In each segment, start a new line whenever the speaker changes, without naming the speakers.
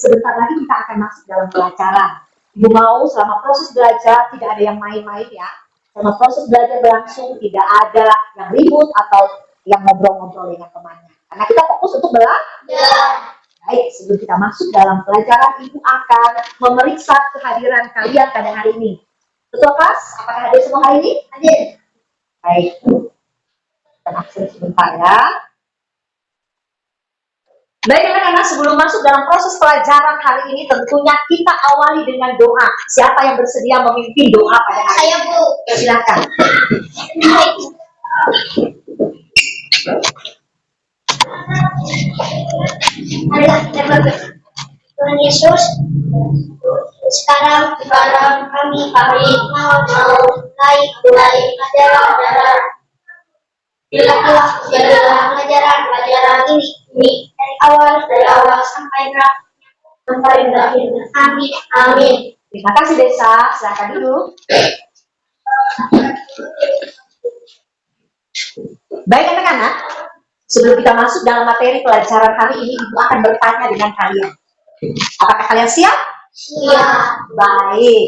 sebentar lagi kita akan masuk dalam pelajaran. Ibu mau selama proses belajar tidak ada yang main-main ya. Selama proses belajar berlangsung tidak ada yang ribut atau yang ngobrol-ngobrol dengan temannya. Karena kita fokus untuk belajar. Baik, sebelum kita masuk dalam pelajaran, Ibu akan memeriksa kehadiran kalian pada hari ini. Ketua kelas, apakah hadir semua hari ini? Hadir. Baik. Kita absen sebentar ya. Baik anak-anak, sebelum masuk dalam proses pelajaran hari ini, tentunya kita awali dengan doa. Siapa yang bersedia memimpin doa pada hari ini? Saya, Bu. Silakan.
Tuhan Yesus, sekarang kami mau mulai pelajaran. Jadilah pelajaran ini dari awal sampai berakhir. Amin.
Terima kasih Desa, silakan duduk. Baik anak-anak, sebelum kita masuk dalam materi pelajaran hari ini, Ibu akan bertanya dengan kalian. Apakah kalian siap?
Siap.
Baik.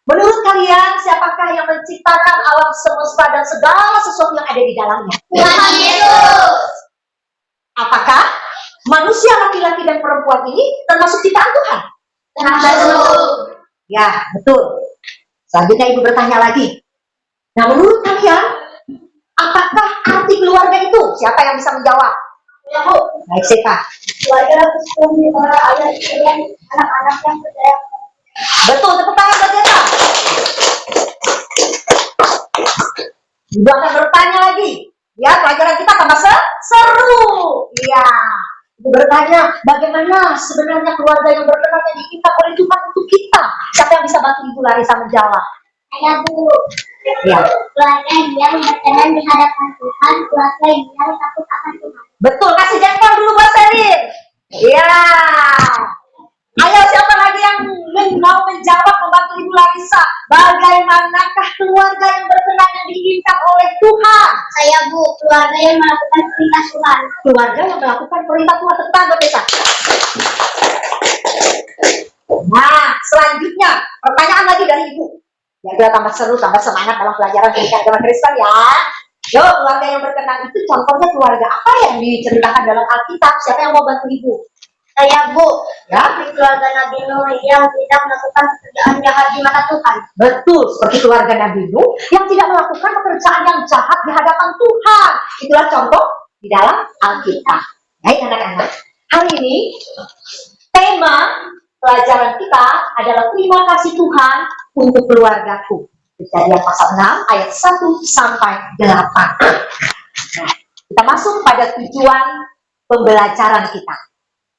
Menurut kalian, siapakah yang menciptakan alam semesta dan segala sesuatu yang ada di dalamnya?
Tuhan Yesus.
Apakah manusia laki-laki dan perempuan ini termasuk ciptaan Tuhan?
Termasuk.
Ya, betul. Selanjutnya Ibu bertanya lagi. Nah, menurut kalian, apakah arti keluarga itu? Siapa yang bisa menjawab?
Ya, Bu.
Baik, Seka.
Keluarga sesuatu para ayah dan anak-anak yang percaya.
Betul, tepuk tangan buat Seka. Ibu akan bertanya lagi. Ya, pelajaran kita tambah seru. Iya. Ibu bertanya, bagaimana sebenarnya keluarga yang berkenan yang diminta oleh Tuhan untuk kita? Siapa yang bisa bantu Ibu Larissa menjawab?
Saya, Bu.
Ya.
Keluarga yang berkenan di hadapan Tuhan, keluarga yang takut akan Tuhan.
Betul, kasih jempol dulu buat Selin. Iya. Ayo, siapa lagi yang mau menjawab membantu Ibu Larissa? Bagaimanakah keluarga yang berkenan yang diinginkan oleh Tuhan?
Saya, Bu, keluarga yang melakukan perintah Tuhan.
Keluarga yang melakukan perintah Tuhan. Tepuk tangan buat Desa. Nah, selanjutnya pertanyaan lagi dari Ibu. Ya, kita tambah seru, tambah semangat dalam pelajaran pendidikan agama Kristen ya. Yo, keluarga yang berkenan itu contohnya keluarga apa yang diceritakan dalam Alkitab? Siapa yang mau bantu Ibu?
Saya, Bu,
Ya,
keluarga Nabi Nuh yang tidak melakukan pekerjaan jahat di mata Tuhan.
betul, seperti keluarga Nabi Nuh yang tidak melakukan pekerjaan yang jahat di hadapan Tuhan. Itulah contoh di dalam Alkitab. Baik anak-anak, hari ini tema pelajaran kita adalah terima kasih Tuhan untuk keluargaku. Kejadian pasal 6 ayat 1 sampai 8. Nah, kita masuk pada tujuan pembelajaran kita.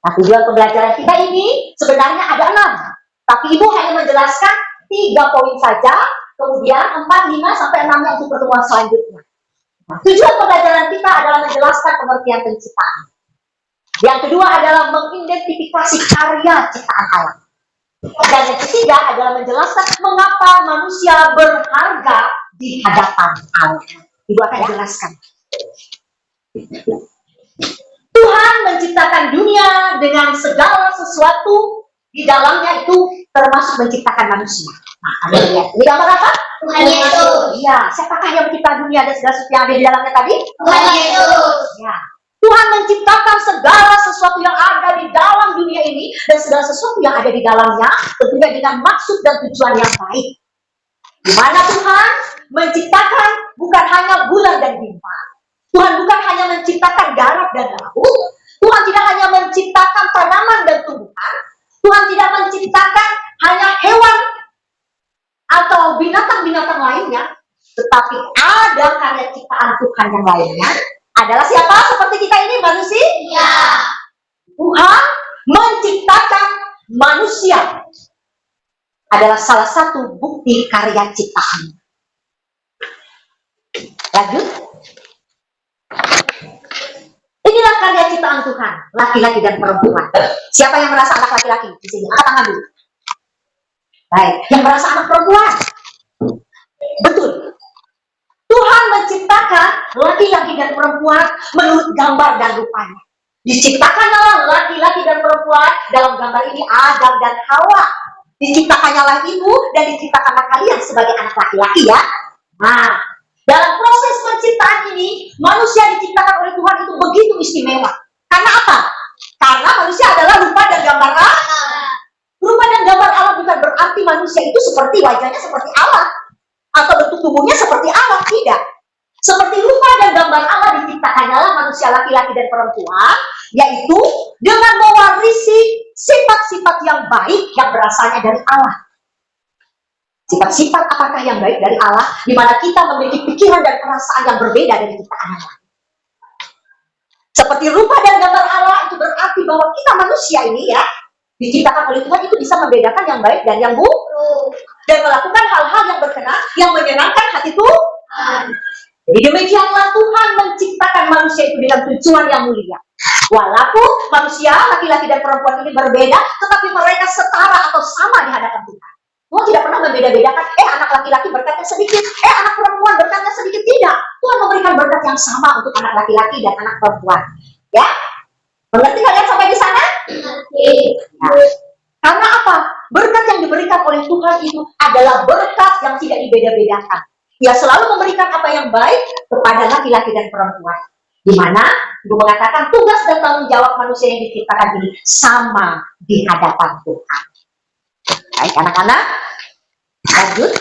Nah, tujuan pembelajaran kita ini sebenarnya ada 6. Tapi Ibu hanya menjelaskan 3 poin saja, kemudian 4, 5, sampai 6 untuk pertemuan selanjutnya. Nah, tujuan pembelajaran kita adalah menjelaskan pengertian penciptaan. Yang kedua adalah mengidentifikasi karya ciptaan Allah. Dan yang ketiga adalah menjelaskan mengapa manusia berharga di hadapan Allah. Ibu akan jelaskan. Tuhan menciptakan dunia dengan segala sesuatu di dalamnya, itu termasuk menciptakan manusia. Nah, Anda lihat. Ini gambar apa?
Tuhan Yesus.
Ya, siapakah yang mencipta dunia dan segala sesuatu yang ada di dalamnya tadi?
Tuhan Yesus.
Ya. Tuhan menciptakan segala sesuatu yang ada di dalam dunia ini dan segala sesuatu yang ada di dalamnya tentunya dengan maksud dan tujuan yang baik. Di mana Tuhan menciptakan bukan hanya bulan dan bintang, Tuhan bukan hanya menciptakan darat dan laut, Tuhan tidak hanya menciptakan tanaman dan tumbuhan, Tuhan tidak menciptakan hanya hewan atau binatang-binatang lainnya, tetapi ada karya ciptaan Tuhan yang lainnya. Adalah siapa? Seperti kita ini manusia.
Ya.
Tuhan menciptakan manusia adalah salah satu bukti karya ciptaan. Lanjut. Inilah karya ciptaan Tuhan, laki-laki dan perempuan. Siapa yang merasa anak laki-laki di sini? Angkat tangan dulu. Baik, yang merasa anak perempuan. Betul. Tuhan menciptakan laki-laki dan perempuan menurut gambar dan rupanya. Diciptakanlah laki-laki dan perempuan. Dalam gambar ini Adam dan Hawa. Diciptakannya ibu dan diciptakanlah kalian sebagai anak laki-laki ya. Nah, dalam proses penciptaan ini, manusia diciptakan oleh Tuhan itu begitu istimewa. Karena apa? Karena manusia adalah rupa dan gambar Allah. Rupa dan gambar Allah bukan berarti manusia itu seperti wajahnya seperti Allah. Atau bentuk tubuhnya seperti Allah. Tidak. Seperti rupa dan gambar Allah diciptakannya manusia laki-laki dan perempuan. Yaitu dengan mewarisi sifat-sifat yang baik yang berasalnya dari Allah. Sifat-sifat apakah yang baik dari Allah, di mana kita memiliki pikiran dan perasaan yang berbeda dari ciptaan Allah. Seperti rupa dan gambar Allah itu berarti bahwa kita manusia ini ya, diciptakan oleh Tuhan itu bisa membedakan yang baik dan yang buruk. Dan melakukan hal-hal yang berkenan, yang menyenangkan hati Tuhan. Jadi demikianlah Tuhan menciptakan manusia itu dengan tujuan yang mulia. Walaupun manusia, laki-laki dan perempuan ini berbeda, tetapi mereka setara atau sama di hadapan Tuhan. Tuhan tidak pernah membeda-bedakan, anak laki-laki berkatnya sedikit, anak perempuan berkatnya sedikit. Tidak. Tuhan memberikan berkat yang sama untuk anak laki-laki dan anak perempuan. Ya? Mengerti kalian sampai di sana? Nah, karena apa? Berkat yang diberikan oleh Tuhan itu adalah berkat yang tidak dibeda-bedakan. Ia selalu memberikan apa yang baik kepada laki-laki dan perempuan. Di mana Ibu mengatakan tugas dan tanggung jawab manusia yang diciptakan ini sama di hadapan Tuhan. Baik anak-anak, lanjut.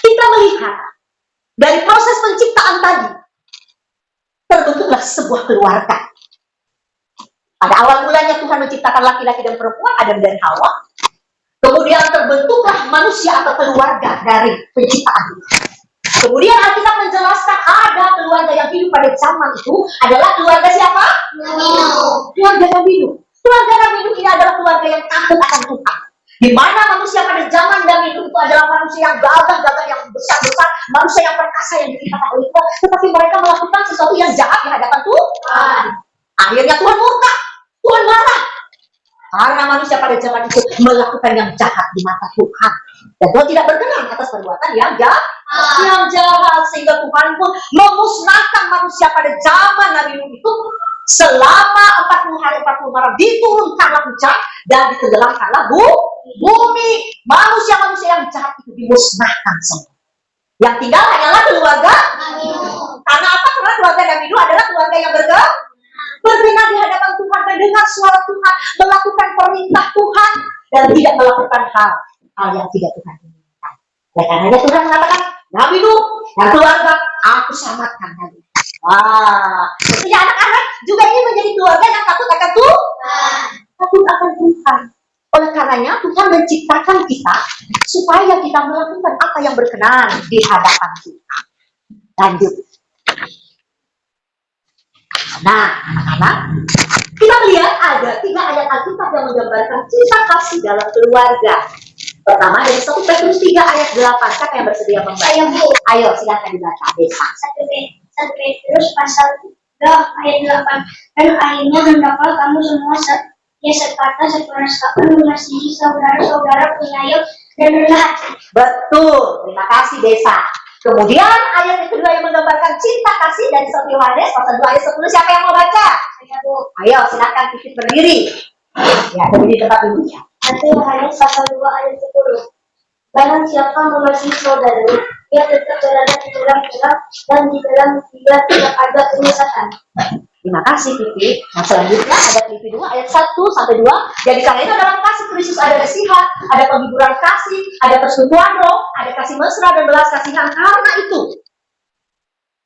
Kita melihat dari proses penciptaan tadi terbentuklah sebuah keluarga. Pada awal mulanya Tuhan menciptakan laki-laki dan perempuan, Adam dan Hawa. Kemudian terbentuklah manusia atau keluarga dari penciptaan itu. Kemudian Alkitab menjelaskan ada keluarga yang hidup pada zaman itu adalah keluarga siapa? Nabi Nuh. Keluarga Nabi Nuh. Keluarga Nabi Nuh ini adalah keluarga yang takut akan Tuhan. Di mana manusia pada zaman Nabi Nuh itu adalah manusia yang gagah yang besar-besar, manusia yang perkasa yang diciptakan oleh Tuhan, tetapi mereka melakukan sesuatu yang jahat di hadapan Tuhan. Akhirnya Tuhan murka, Tuhan marah. Karena manusia pada zaman itu melakukan yang jahat di mata Tuhan. Dan Tuhan tidak berkenan atas perbuatan yang jahat. Sehingga Tuhan pun memusnahkan manusia pada zaman Nabi Nuh itu. Selama 40 hari 40 malam diturunkanlah hujan dan ditenggelamkanlah bumi. Manusia-manusia yang jahat itu dimusnahkan semua. Yang tinggal hanyalah keluarga Nabi Nuh. Karena apa? Karena keluarga Nabi Nuh adalah keluarga yang berkenan di hadapan Tuhan, mendengar suara Tuhan, melakukan perintah Tuhan, dan tidak melakukan hal yang tidak Tuhan inginkan. Oleh karenanya Tuhan mengatakan, Nabi Nuh dan keluarga, aku selamatkan kalian. Tentunya anak-anak juga ingin menjadi keluarga yang takut akan Tuhan. Takut akan Tuhan. Oleh karenanya Tuhan menciptakan kita supaya kita melakukan apa yang berkenan di hadapan Tuhan. Lanjut. Nah, anak-anak, kita melihat ada 3 ayat Alkitab yang menggambarkan cinta kasih dalam keluarga. Pertama dari 1 Petrus 3 ayat 8. Siapa yang bersedia membaca? Ayo, silakan dibaca.
1 Petrus pasal 3 ayat 8. Dan akhirnya hendaklah kamu semua serta seperangkatan mengasihi saudara-saudara penyayang dan rendah hati.
Betul, terima kasih Desa. Kemudian ayat yang kedua yang menggambarkan cinta kasih dari 1 Yohanes pasal 2 ayat 10. Siapa yang mau baca? Ayo, silakan Titik berdiri. Ya, berdiri tempat duduknya.
1 Yohanes pasal 2 ayat 10. Barang siapa mengasihi saudara, ia tetap berada di dalam gelap dan di dalam dia tidak ada penyesatan.
Terima kasih Titik. Nah, selanjutnya ada Filipi 2 ayat 1 sampai 2. Jadi karena itu dalam kasih Kristus ada nasihat, ada penghiburan kasih, ada persekutuan roh, ada kasih mesra dan belas kasihan. Karena itu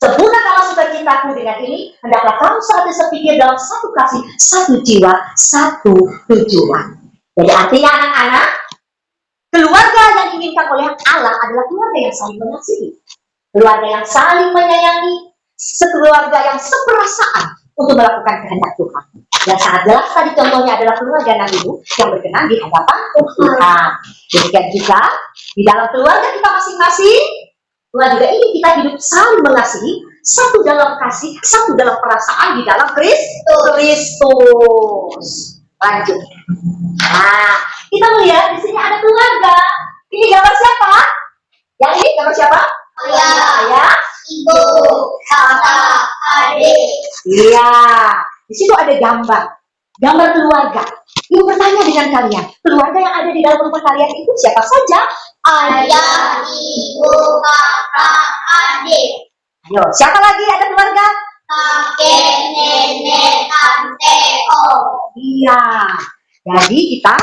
sempurnakanlah sukacitaku dengan ini, hendaklah kamu sehati sepikir dalam satu kasih, satu jiwa, satu tujuan. Jadi artinya anak-anak, keluarga yang diinginkan oleh Allah adalah keluarga yang saling mengasihi, keluarga yang saling menyayangi, sekeluarga yang seperasaan untuk melakukan kehendak Tuhan. Yang sangat jelas tadi contohnya adalah keluarga Nabi Nuh yang berkenan di hadapan Tuhan. Demikian juga di dalam keluarga kita masing-masing, Tuhan juga ingin kita hidup saling mengasihi, satu dalam kasih, satu dalam perasaan di dalam Kristus. Lanjut. Nah, kita melihat di sini ada keluarga. Ini gambar siapa? Yang ini gambar siapa? Ayah,
Ibu, kakak, adik.
Iya. Di situ ada gambar keluarga. Ibu bertanya dengan kalian, keluarga yang ada di dalam rumah kalian itu siapa saja?
Ayah, ibu, kakak, adik,
Ayo, siapa lagi ada keluarga?
kakek, nenek, tante, om.
Iya. Jadi kita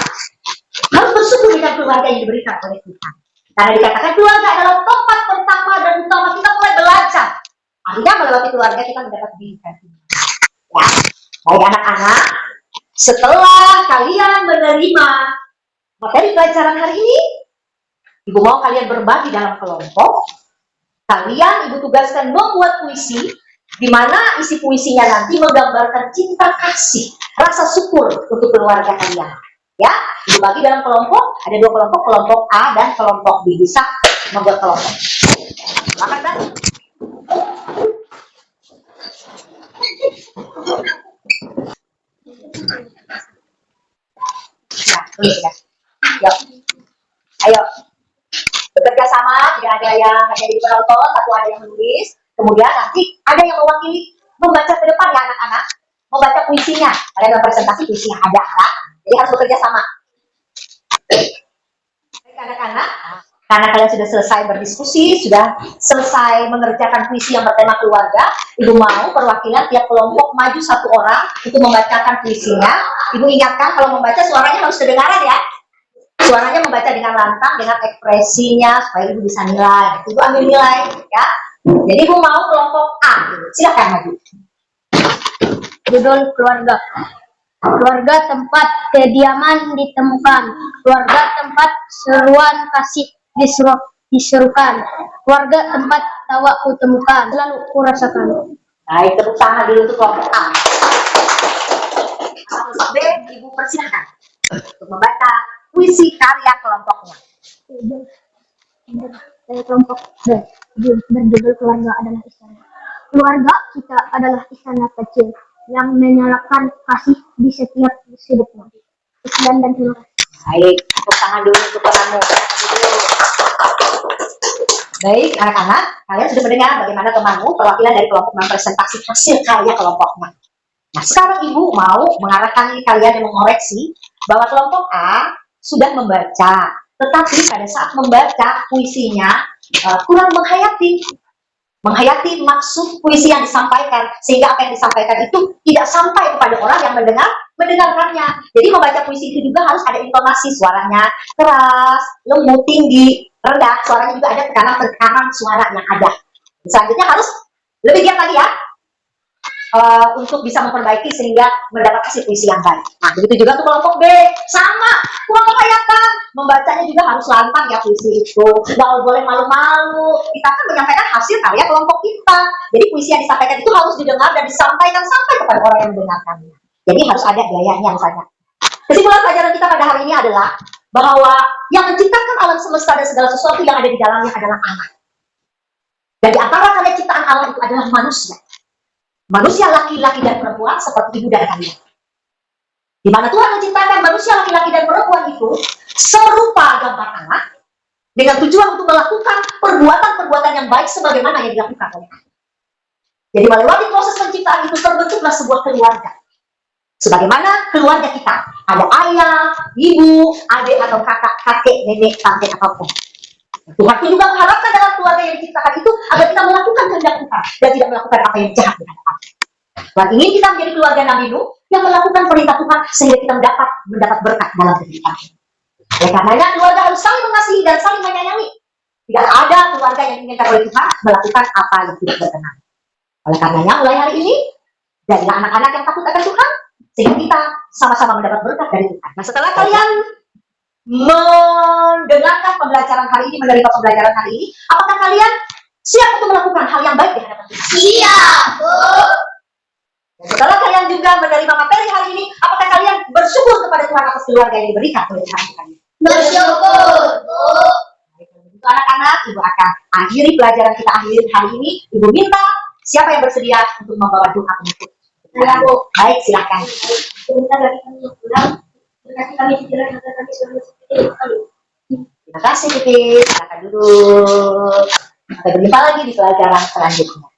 harus bersyukur dengan keluarga yang diberikan oleh Tuhan. Karena dikatakan keluarga adalah tempat pertama dan utama kita mulai belajar. Artinya melewati keluarga kita mendapat didikan. Ya, baik anak-anak, setelah kalian menerima materi pelajaran hari ini, Ibu mau kalian berbagi dalam kelompok. Kalian Ibu tugaskan membuat puisi, di mana isi puisinya nanti menggambarkan cinta kasih, rasa syukur untuk keluarga kalian. Ya, Ibu bagi dalam kelompok, ada 2 kelompok, kelompok A dan kelompok B. Bisa membuat kelompok. Silakan, Dan. Ya, tulis ya. Yuk. Ayo. Bekerja sama, tidak ada yang hanya jadi penonton, satu ada yang menulis. Kemudian nanti ada yang mewakili membaca ke depan ya anak-anak, membaca puisinya. Kalian mempresentasi puisi yang ada, kan? Jadi harus bekerja sama. Baik anak-anak, karena kalian sudah selesai berdiskusi, sudah selesai mengerjakan puisi yang bertema keluarga, Ibu mau perwakilan tiap kelompok maju 1 orang untuk membacakan puisinya. Ibu ingatkan kalau membaca suaranya harus kedengaran ya. Suaranya membaca dengan lantang, dengan ekspresinya supaya Ibu bisa nilai. Ibu ambil nilai ya. Jadi Ibu mau kelompok A. Silakan maju.
Judul keluarga. Keluarga tempat kediaman ditemukan. Keluarga tempat seruan kasih diserukan. Keluarga tempat tawa kutemukan. Selalu kurasakan.
Baik, tepuk tangan dulu untuk kelompok A. Kelompok B, Ibu persilahkan untuk membaca puisi karya kelompoknya.
Dari kelompok B, berjudul keluarga adalah istana. Keluarga kita adalah istana kecil yang menyalakan kasih di setiap sudutnya. Sekian dan terima kasih.
Baik, tepuk tangan dulu untuk temanmu. Baik, anak-anak, kalian sudah mendengar bagaimana temanmu perwakilan dari kelompok mempresentasi hasil karya kelompoknya. Nah, sekarang Ibu mau mengarahkan kalian dan mengoreksi bahwa kelompok A sudah membaca, tetapi pada saat membaca puisinya kurang menghayati maksud puisi yang disampaikan, sehingga apa yang disampaikan itu tidak sampai kepada orang yang mendengarkannya. Jadi membaca puisi itu juga harus ada intonasi, suaranya keras, lembut, tinggi, rendah, suaranya juga ada tekanan suara yang ada. Selanjutnya harus lebih giat lagi ya, untuk bisa memperbaiki sehingga mendapat hasil puisi yang baik. Nah, begitu juga untuk kelompok B, sama, kurang menghayatkan, membacanya juga harus lantang ya puisi itu, nggak boleh malu-malu. Kita kan menyampaikan hasil karya kelompok kita, jadi puisi yang disampaikan itu harus didengar dan disampaikan sampai kepada orang yang mendengarkannya. Jadi harus ada gayanya misalnya. Kesimpulan pelajaran kita pada hari ini adalah bahwa yang menciptakan alam semesta dan segala sesuatu yang ada di dalamnya adalah Allah. Dan di antara karya ciptaan Allah itu adalah manusia. Manusia laki-laki dan perempuan seperti ibu dan kalian. Di mana Tuhan menciptakan manusia laki-laki dan perempuan itu serupa gambar Allah dengan tujuan untuk melakukan perbuatan-perbuatan yang baik sebagaimana yang dilakukan oleh Allah. Jadi melewati proses penciptaan itu terbentuklah sebuah keluarga. Sebagaimana keluarga kita, ada ayah, ibu, adik atau kakak, kakek, nenek, tante apapun. Tuhan pun juga mengharapkan dalam keluarga yang diciptakan itu agar kita melakukan kehendak Tuhan dan tidak melakukan apa yang jahat di hadapan. Tuhan ingin kita menjadi keluarga Nabi Nuh yang melakukan perintah Tuhan sehingga kita mendapat berkat dalam kehidupan. Oleh karenanya keluarga harus saling mengasihi dan saling menyayangi. Tidak ada keluarga yang diinginkan oleh Tuhan melakukan apa yang tidak berkenan. Oleh karenanya mulai hari ini jadilah anak-anak yang takut akan Tuhan sehingga kita sama-sama mendapat berkat dari Tuhan. Nah, setelah kalian mendengarkan pembelajaran hari ini, menerima pembelajaran hari ini, apakah kalian siap untuk melakukan hal yang baik di hadapan Tuhan?
Siap, Bu.
Dan setelah kalian juga menerima materi hari ini, apakah kalian bersyukur kepada Tuhan atas keluarga yang diberikan oleh Tuhan kalian?
Bersyukur, Bu.
Baik, kalau begitu anak-anak, Ibu akan akhiri pelajaran kita akhir hari ini. Ibu minta siapa yang bersedia untuk membawa doa penutup? Baik, silakan.
Sebentar lagi kami pulang. Berkati kami di jalan agar kami selalu seperti kami.
Terima kasih, Titik. Silakan duduk. Sampai berjumpa lagi di pelajaran selanjutnya.